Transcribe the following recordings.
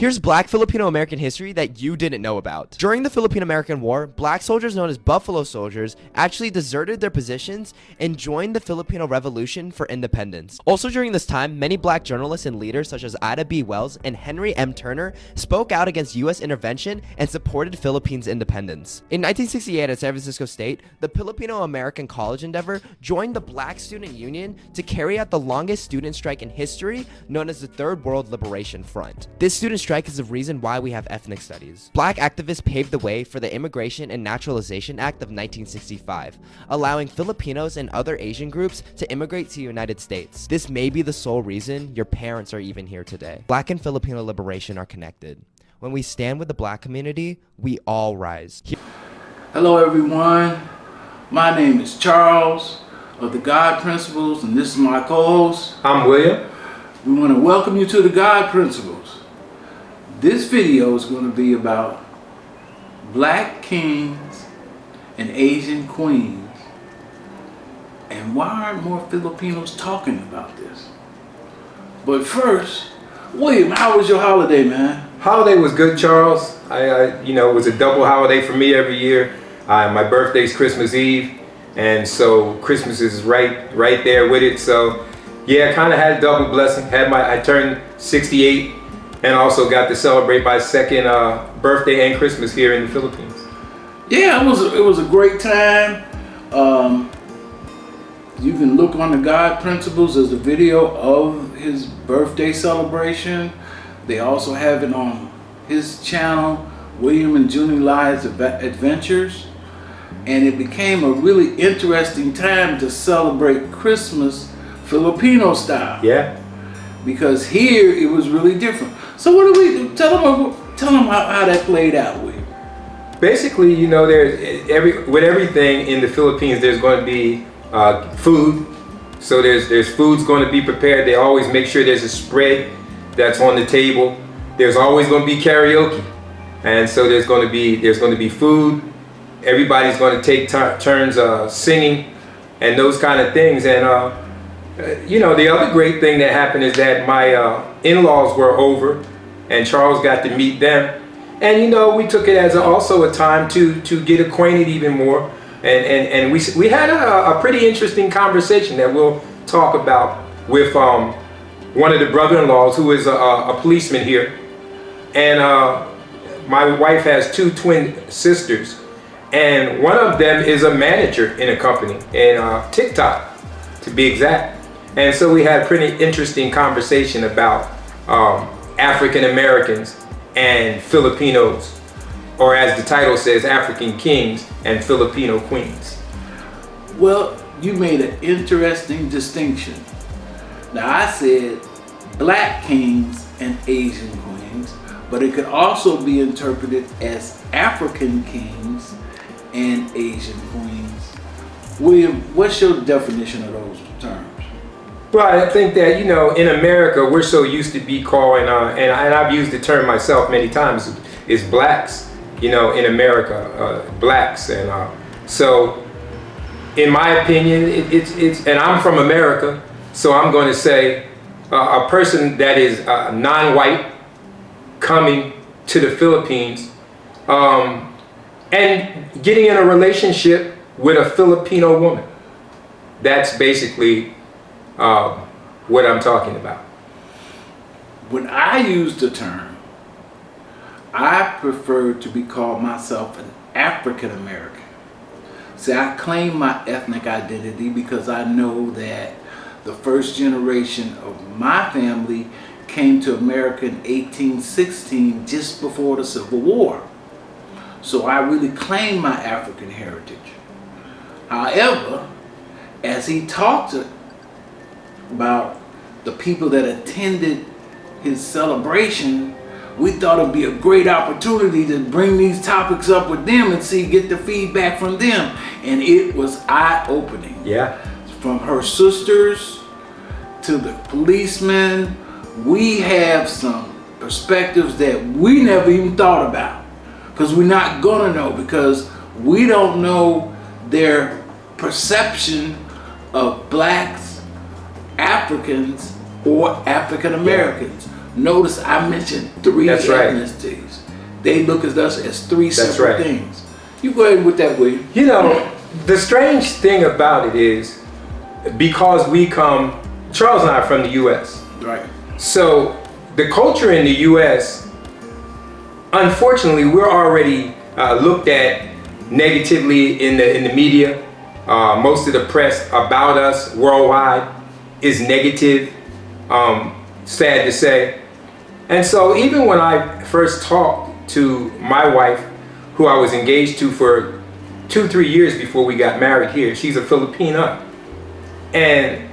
Here's Black Filipino-American history that you didn't know about. During the Philippine-American War, Black soldiers known as Buffalo Soldiers actually deserted their positions and joined the Filipino Revolution for independence. Also during this time, many Black journalists and leaders such as Ida B. Wells and Henry M. Turner spoke out against U.S. intervention and supported Philippines' independence. In 1968 at San Francisco State, the Filipino-American College Endeavor joined the Black Student Union to carry out the longest student strike in history, known as the Third World Liberation Front. This student strike is the reason why we have ethnic studies. Black activists paved the way for the Immigration and Naturalization Act of 1965, allowing Filipinos and other Asian groups to immigrate to the United States. This may be the sole reason your parents are even here today. Black and Filipino liberation are connected. When we stand with the Black community, we all rise. Hello everyone, my name is Charles of the God Principles, and this is my co-host. I'm William. We want to welcome you to the God Principles. This video is going to be about Black kings and Asian queens, and why aren't more Filipinos talking about this? But first, William, how was your holiday, man? Holiday was good, Charles. It was a double holiday for me every year. My birthday's Christmas Eve, and so Christmas is right there with it. So yeah, I kind of had a double blessing. I turned 68 and also got to celebrate my second birthday and Christmas here in the Philippines. Yeah, it was a great time. You can look on the God Principles as a video of his birthday celebration. They also have it on his channel, William and Junie Lives Adventures. And it became a really interesting time to celebrate Christmas Filipino style. Yeah. Because here it was really different. So what do we tell them how that played out, William? Basically, with everything in the Philippines, there's going to be food. So there's food's going to be prepared. They always make sure there's a spread that's on the table. There's always going to be karaoke, and so there's going to be food. Everybody's going to take turns singing and those kind of things. And the other great thing that happened is that my in-laws were over, and Charles got to meet them. And we took it as also a time to get acquainted even more. And we had a pretty interesting conversation that we'll talk about with one of the brother-in-laws who is a policeman here. And my wife has two twin sisters, and one of them is a manager in a company, in TikTok to be exact. And so we had a pretty interesting conversation about African Americans and Filipinos, or as the title says, African kings and Filipino queens. Well, you made an interesting distinction. Now I said Black kings and Asian queens, but it could also be interpreted as African kings and Asian queens. William, what's your definition of those terms? Well, I think that, in America, we're so used to be calling, and I've used the term myself many times, is blacks, in America, blacks. And so, in my opinion, it's, and I'm from America, so I'm going to say a person that is non-white coming to the Philippines and getting in a relationship with a Filipino woman. That's basically what I'm talking about. When I use the term, I prefer to be called myself an African American. See, I claim my ethnic identity because I know that the first generation of my family came to America in 1816, just before the Civil War. So I really claim my African heritage. However, as he talked about the people that attended his celebration, we thought it'd be a great opportunity to bring these topics up with them and get the feedback from them. And it was eye-opening. Yeah. From her sisters to the policemen, we have some perspectives that we never even thought about, because we're not gonna know, because we don't know their perception of blacks, Africans, or African Americans. Notice I mentioned three That's right. ethnicities. They look at us as three That's separate right. things. You go ahead with that, William. You know, the strange thing about it is, because Charles and I are from the U.S. Right. So the culture in the U.S., unfortunately, we're already looked at negatively in the media. Most of the press about us worldwide is negative, sad to say. And so even when I first talked to my wife, who I was engaged to for 2-3 years before we got married here, she's a Filipina, and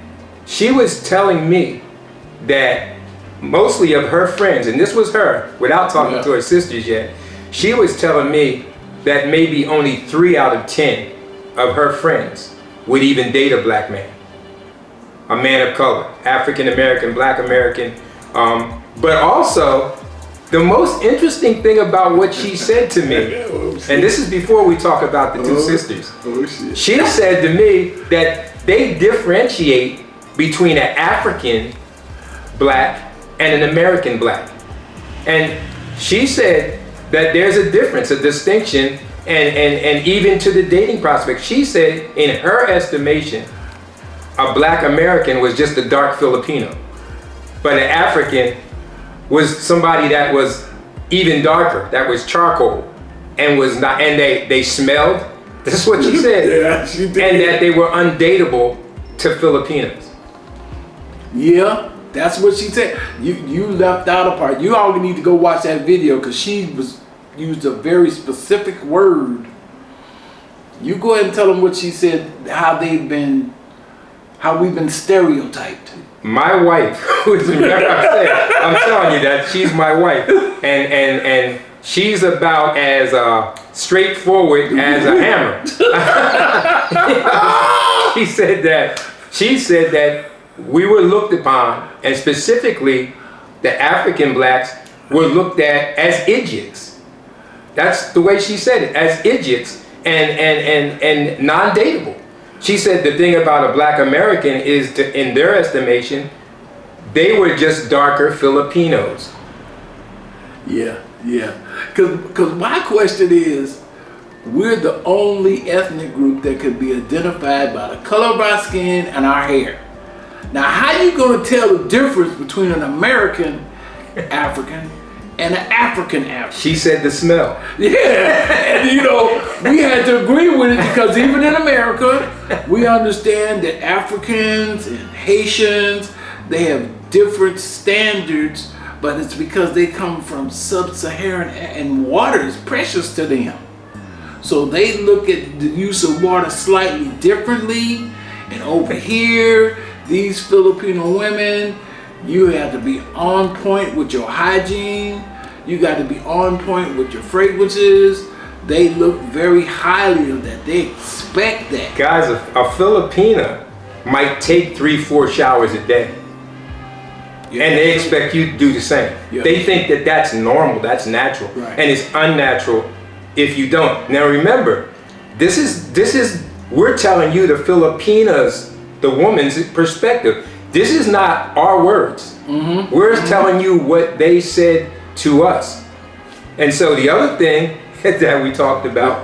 she was telling me that mostly of her friends, and this was her without talking to her sisters yet, she was telling me that maybe only 3 out of 10 of her friends would even date a black man, a man of color, African American, black American. But also, the most interesting thing about what she said to me, and this is before we talk about the two sisters, she said to me that they differentiate between an African black and an American black. And she said that there's a difference, a distinction, and even to the dating prospect. She said, in her estimation, a black American was just a dark Filipino, but an African was somebody that was even darker, that was charcoal, and was not, and they smelled. This is what she said. Yeah, she did. And that they were undateable to Filipinos. Yeah, that's what she said. You left out a part. You all need to go watch that video because she used a very specific word. You go ahead and tell them what she said, how we've been stereotyped. My wife, remember I'm telling you that she's my wife, and she's about as straightforward as a hammer. She said that we were looked upon, and specifically the African blacks were looked at as idiots. That's the way she said it, as idiots and non-dateable. She said the thing about a black American is, in their estimation, they were just darker Filipinos. Yeah. Because my question is, we're the only ethnic group that can be identified by the color of our skin and our hair. Now, how you going to tell the difference between an American African and an African African? She said the smell. Yeah, and we had to agree with it because even in America, we understand that Africans and Haitians, they have different standards, but it's because they come from sub-Saharan and water is precious to them. So they look at the use of water slightly differently. And over here, these Filipino women, you have to be on point with your hygiene. You got to be on point with your fragrances. They look very highly of that. They expect that. Guys, a Filipina might take 3-4 showers a day. Yeah. And they expect you to do the same. Yeah. They think that that's normal, that's natural. Right. And it's unnatural if you don't. Now remember, this is we're telling you the Filipinas, the woman's perspective. This is not our words. Mm-hmm. We're telling you what they said to us. And so the other thing that we talked about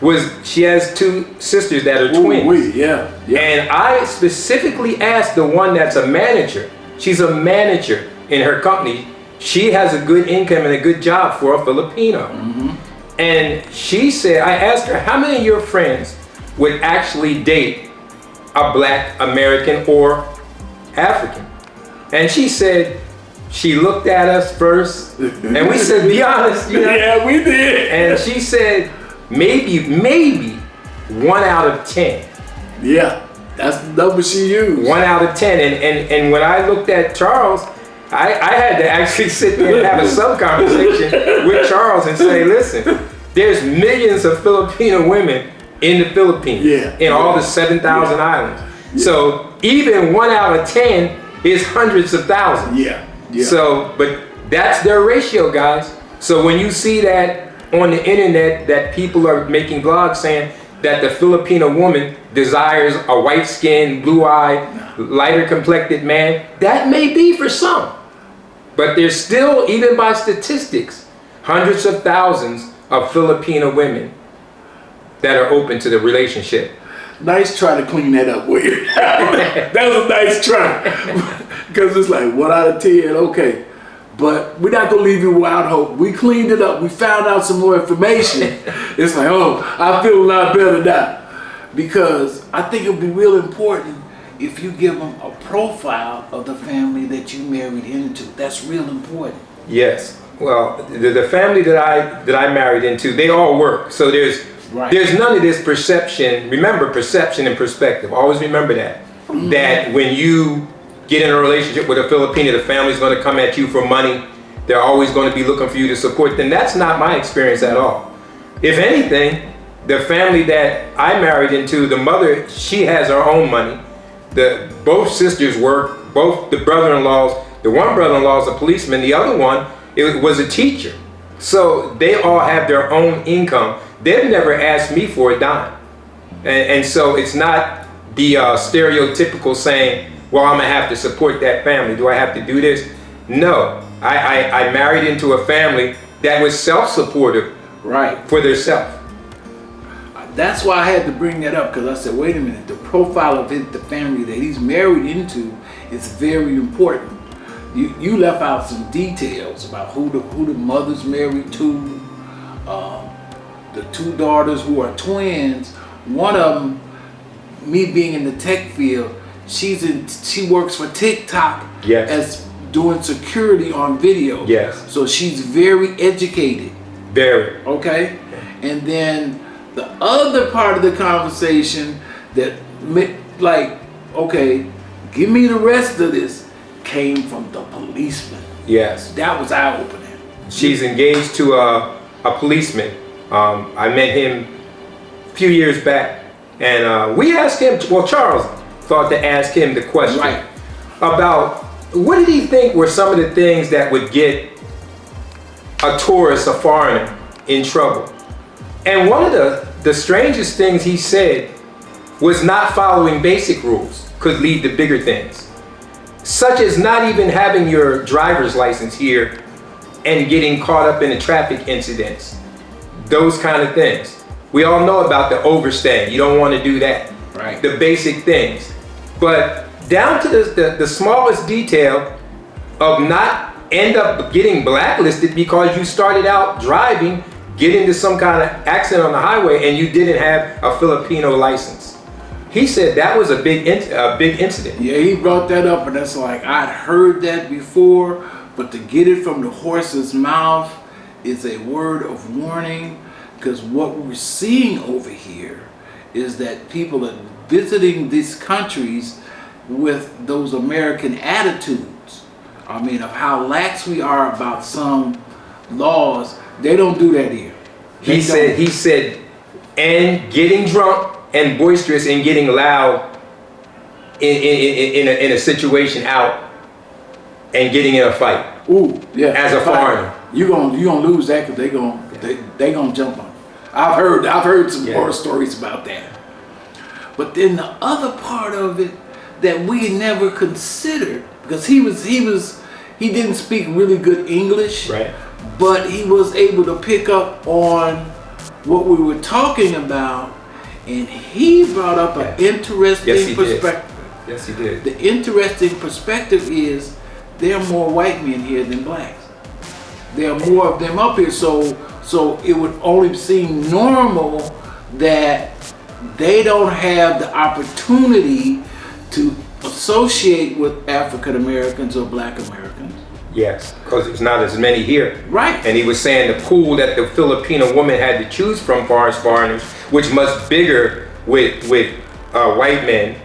was she has 2 sisters that are twins. Yeah. And I specifically asked the one that's a manager. She's a manager in her company. She has a good income and a good job for a Filipino. Mm-hmm. And she said, I asked her, how many of your friends would actually date a black American or African? And she said, she looked at us first, and we said, be honest. Yeah, we did. And she said, maybe 1 out of 10. Yeah, that's the number she used. 1 out of 10. And when I looked at Charles, I had to actually sit there and have a sub-conversation with Charles and say, listen, there's millions of Filipino women in the Philippines, in all the 7,000 islands. Yeah. So even 1 out of 10 is hundreds of thousands. Yeah. So, but that's their ratio, guys. So when you see that on the internet, that people are making blogs saying that the Filipino woman desires a white-skinned, blue-eyed, lighter complected man, that may be for some. But there's still, even by statistics, hundreds of thousands of Filipino women that are open to the relationship. Nice try to clean that up, William. That was a nice try. Because it's like, 1 out of 10, okay. But we're not going to leave you without hope. We cleaned it up. We found out some more information. It's like, oh, I feel a lot better now. Because I think it would be real important if you give them a profile of the family that you married into. That's real important. Yes. Well, the family that I married into, they all work. So there's none of this perception. Remember, perception and perspective. Always remember that. Mm-hmm. That when you get in a relationship with a Filipino, the family's going to come at you for money. They're always going to be looking for you to support them. That's not my experience at all. If anything, the family that I married into, the mother, she has her own money. Both sisters work, both the brother-in-laws. The one brother-in-law is a policeman. The other one was a teacher. So they all have their own income. They've never asked me for a dime. And so it's not the stereotypical saying, well, I'm gonna have to support that family. Do I have to do this? No, I married into a family that was self-supportive, for themselves. That's why I had to bring that up, because I said, wait a minute, the profile of the family that he's married into is very important. You left out some details about who the mother's married to, the 2 daughters who are twins. One of them, me being in the tech field, she works for TikTok as doing security on video. Yes. So she's very educated. Very. Okay? And then the other part of the conversation that, like, okay, give me the rest of this, came from the policeman. Yes. That was eye-opening. She's engaged to a policeman. I met him a few years back, and we asked him, well, Charles thought to ask him the question about what did he think were some of the things that would get a tourist, a foreigner, in trouble. And one of the strangest things he said was not following basic rules could lead to bigger things, such as not even having your driver's license here and getting caught up in the traffic incidents. Those kind of things. We all know about the overstaying. You don't want to do that. Right. The basic things. But down to the smallest detail of not end up getting blacklisted because you started out driving, get into some kind of accident on the highway, and you didn't have a Filipino license. He said that was a big incident. Yeah, he brought that up, and that's like, I'd heard that before, but to get it from the horse's mouth is a word of warning, because what we're seeing over here is that people are visiting these countries with those American attitudes. I mean, of how lax we are about some laws. They don't do that here. He said, and getting drunk and boisterous and getting loud in a situation out and getting in a fight. Ooh, yeah. As a foreigner, you gonna lose that because they gonna jump on you. I've heard some horror stories about that. But then the other part of it that we never considered, because he didn't speak really good English, right? But he was able to pick up on what we were talking about, and he brought up an interesting perspective. Yes, he did. The interesting perspective is there are more white men here than blacks. There are more of them up here, so it would only seem normal that they don't have the opportunity to associate with African Americans or Black Americans. Yes, because there's not as many here. Right. And he was saying the pool that the Filipino woman had to choose from for as foreigners, which much bigger with white men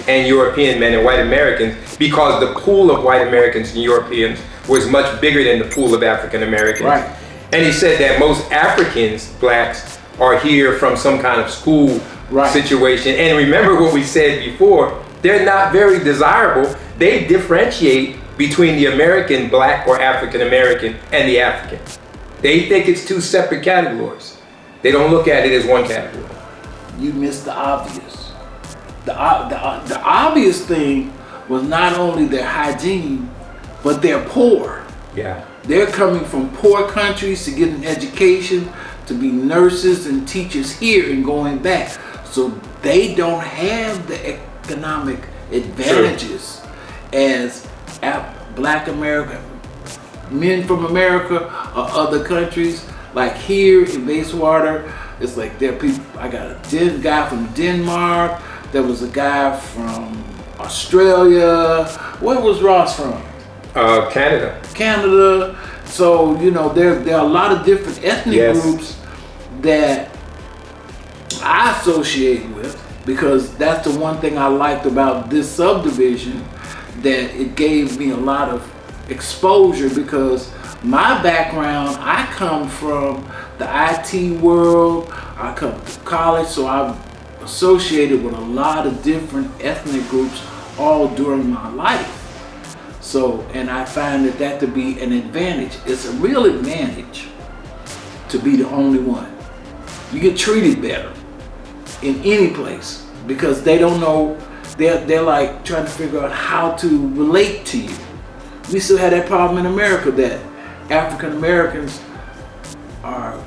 and European men and white Americans, because the pool of white Americans and Europeans was much bigger than the pool of African Americans. Right. And he said that most Africans, blacks, are here from some kind of school situation. And remember what we said before, they're not very desirable. They differentiate between the American black or African American and the African. They think it's 2 separate categories. They don't look at it as one category. You missed the obvious. The obvious thing was not only their hygiene, but they're poor. Yeah. They're coming from poor countries to get an education, to be nurses and teachers here and going back. So they don't have the economic advantages as Black American men from America or other countries. Like here in Bayswater, it's like there are people. I got a guy from Denmark. There was a guy from Australia. Where was Ross from? Canada. Canada. So you know there are a lot of different ethnic groups that I associate with, because that's the one thing I liked about this subdivision, that it gave me a lot of exposure, because my background, I come from the IT world, I come to college, so I've associated with a lot of different ethnic groups all during my life. So, and I find that to be an advantage. It's a real advantage to be the only one. You get treated better in any place because they don't know, they're like trying to figure out how to relate to you. We still have that problem in America that African Americans are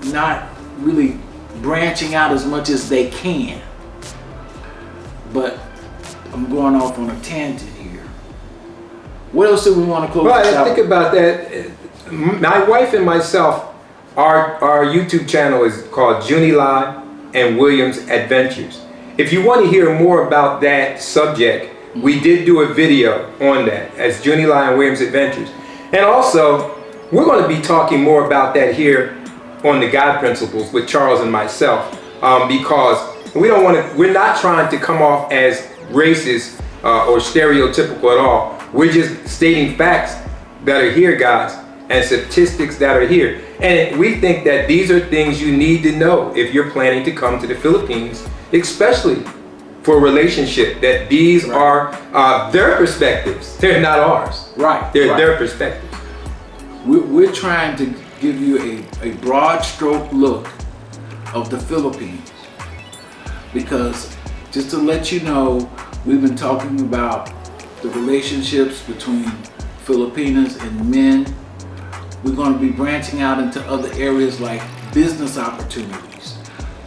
not really branching out as much as they can. But I'm going off on a tangent here. What else do we want to close Well, this out think with? about that. My wife and myself, our YouTube channel is called Junilai and Williams Adventures. If you want to hear more about that subject, we did do a video on that as Junilai and Williams Adventures. And also, we're going to be talking more about that here on the God Principles with Charles and myself, because we're not trying to come off as racist or stereotypical at all. We're just stating facts that are here, guys, and statistics that are here. And we think that these are things you need to know if you're planning to come to the Philippines, especially for a relationship, that these are their perspectives. They're not ours. Right. They're right. their perspectives. We're trying to give you a broad stroke look of the Philippines, because just to let you know, we've been talking about the relationships between Filipinas and men. We're going to be branching out into other areas like business opportunities,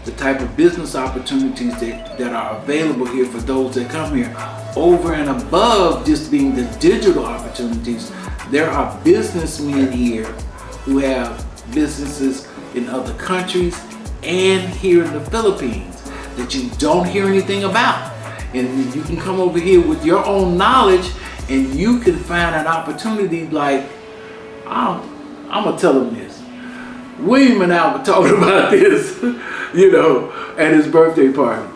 the type of business opportunities that are available here for those that come here. Over and above just being the digital opportunities, there are businessmen here who have businesses in other countries and here in the Philippines that you don't hear anything about. And you can come over here with your own knowledge and you can find an opportunity. Like, I'm gonna tell them this. William and I were talking about this, at his birthday party.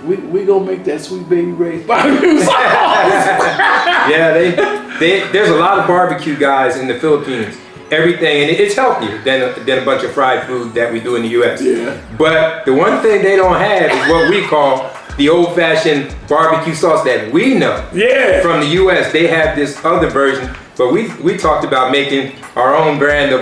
We gonna make that Sweet Baby Ray's barbecue sauce. Yeah, there's a lot of barbecue guys in the Philippines. Everything, and it's healthier than a bunch of fried food that we do in the U.S. Yeah. But the one thing they don't have is what we call the old-fashioned barbecue sauce that we know. Yeah. From the U.S. They have this other version, but we talked about making our own brand of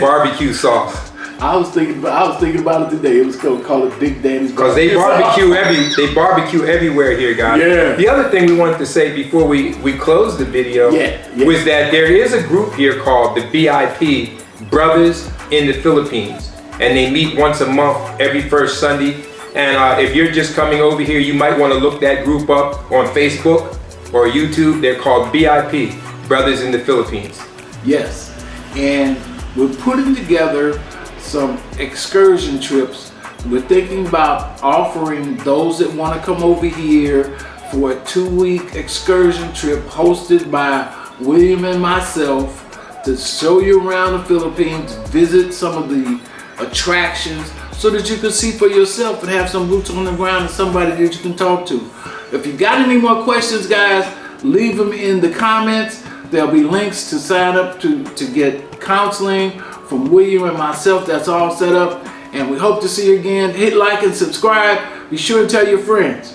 barbecue sauce. I was thinking about it today. It was called it Big Daddy's. Because they barbecue everywhere here, guys. Yeah. The other thing we wanted to say before we close the video was that there is a group here called the BIP, Brothers in the Philippines. And they meet once a month, every first Sunday. And if you're just coming over here, you might want to look that group up on Facebook or YouTube. They're called BIP, Brothers in the Philippines. Yes. And we're putting together some excursion trips. We're thinking about offering those that want to come over here for a 2-week excursion trip hosted by William and myself to show you around the Philippines, visit some of the attractions so that you can see for yourself and have some boots on the ground and somebody that you can talk to. If you got any more questions, guys, leave them in the comments. There'll be links to sign up to get counseling from William and myself. That's all set up, and we hope to see you again. Hit like and subscribe. Be sure to tell your friends.